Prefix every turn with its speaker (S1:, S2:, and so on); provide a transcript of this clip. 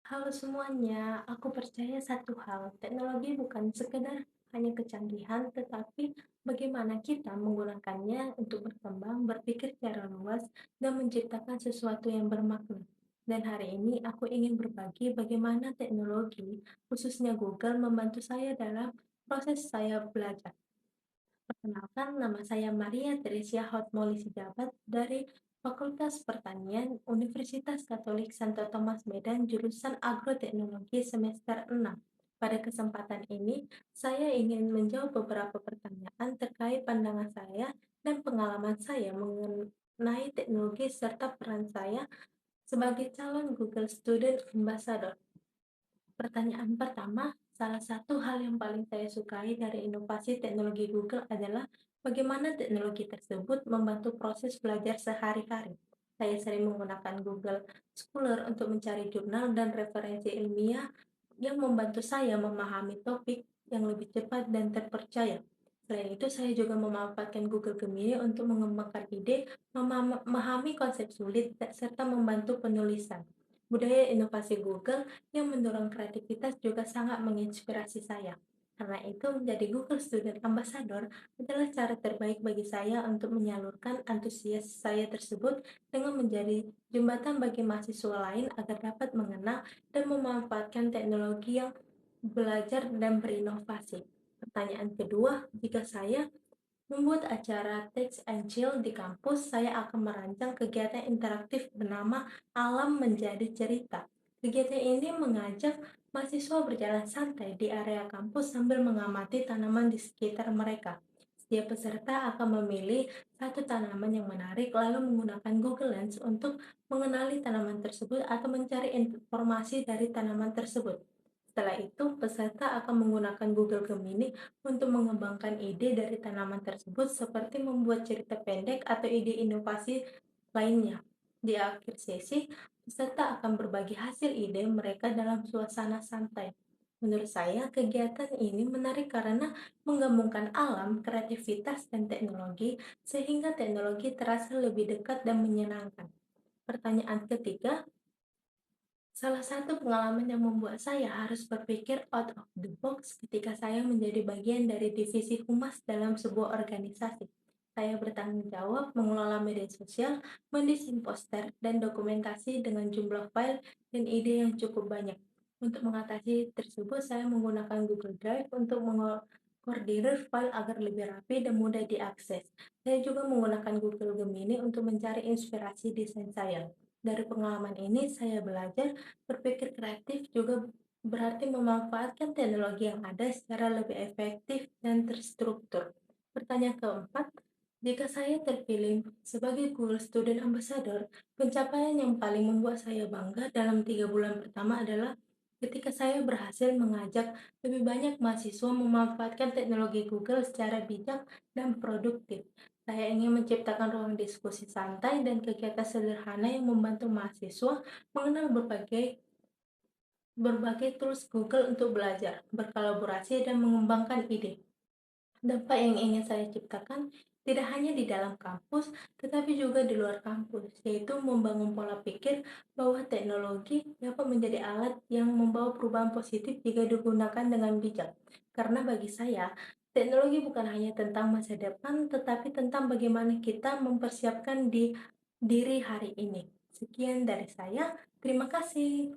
S1: Halo semuanya, aku percaya satu hal, teknologi bukan sekedar hanya kecanggihan, tetapi bagaimana kita menggunakannya untuk berkembang, berpikir secara luas, dan menciptakan sesuatu yang bermakna. Dan hari ini aku ingin berbagi bagaimana teknologi, khususnya Google, membantu saya dalam proses saya belajar. Perkenalkan, nama saya Maria Teresia Hotmoli Sijabat dari Fakultas Pertanian Universitas Katolik Santo Thomas Medan, jurusan Agroteknologi semester 6. Pada kesempatan ini, saya ingin menjawab beberapa pertanyaan terkait pandangan saya dan pengalaman saya mengenai teknologi serta peran saya sebagai calon Google Student Ambassador. Pertanyaan pertama, salah satu hal yang paling saya sukai dari inovasi teknologi Google adalah bagaimana teknologi tersebut membantu proses belajar sehari-hari. Saya sering menggunakan Google Scholar untuk mencari jurnal dan referensi ilmiah yang membantu saya memahami topik yang lebih cepat dan terpercaya. Selain itu, saya juga memanfaatkan Google Gemini untuk mengembangkan ide, memahami konsep sulit, serta membantu penulisan. Budaya inovasi Google yang mendorong kreativitas juga sangat menginspirasi saya. Karena itu, menjadi Google Student Ambassador adalah cara terbaik bagi saya untuk menyalurkan antusias saya tersebut dengan menjadi jembatan bagi mahasiswa lain agar dapat mengenal dan memanfaatkan teknologi yang belajar dan berinovasi. Pertanyaan kedua, jika saya membuat acara Text and Chill di kampus, saya akan merancang kegiatan interaktif bernama Alam Menjadi Cerita. Kegiatan ini mengajak mahasiswa berjalan santai di area kampus sambil mengamati tanaman di sekitar mereka. Setiap peserta akan memilih satu tanaman yang menarik, lalu menggunakan Google Lens untuk mengenali tanaman tersebut atau mencari informasi dari tanaman tersebut. Setelah itu, peserta akan menggunakan Google Gemini untuk mengembangkan ide dari tanaman tersebut seperti membuat cerita pendek atau ide inovasi lainnya. Di akhir sesi, peserta akan berbagi hasil ide mereka dalam suasana santai. Menurut saya, kegiatan ini menarik karena menggabungkan alam, kreativitas, dan teknologi sehingga teknologi terasa lebih dekat dan menyenangkan. Pertanyaan ketiga, salah satu pengalaman yang membuat saya harus berpikir out of the box ketika saya menjadi bagian dari divisi humas dalam sebuah organisasi. Saya bertanggung jawab mengelola media sosial, mendesain poster, dan dokumentasi dengan jumlah file dan ide yang cukup banyak. Untuk mengatasi tersebut, saya menggunakan Google Drive untuk mengkoordinir file agar lebih rapi dan mudah diakses. Saya juga menggunakan Google Gemini untuk mencari inspirasi desain saya. Dari pengalaman ini, saya belajar berpikir kreatif juga berarti memanfaatkan teknologi yang ada secara lebih efektif dan terstruktur. Pertanyaan keempat, jika saya terpilih sebagai Google Student Ambassador, pencapaian yang paling membuat saya bangga dalam 3 bulan pertama adalah ketika saya berhasil mengajak lebih banyak mahasiswa memanfaatkan teknologi Google secara bijak dan produktif. Saya ingin menciptakan ruang diskusi santai dan kegiatan sederhana yang membantu mahasiswa mengenal berbagai tools Google untuk belajar, berkolaborasi, dan mengembangkan ide. Dampak yang ingin saya ciptakan tidak hanya di dalam kampus, tetapi juga di luar kampus, yaitu membangun pola pikir bahwa teknologi dapat menjadi alat yang membawa perubahan positif jika digunakan dengan bijak. Karena bagi saya, teknologi bukan hanya tentang masa depan, tetapi tentang bagaimana kita mempersiapkan diri hari ini. Sekian dari saya, terima kasih.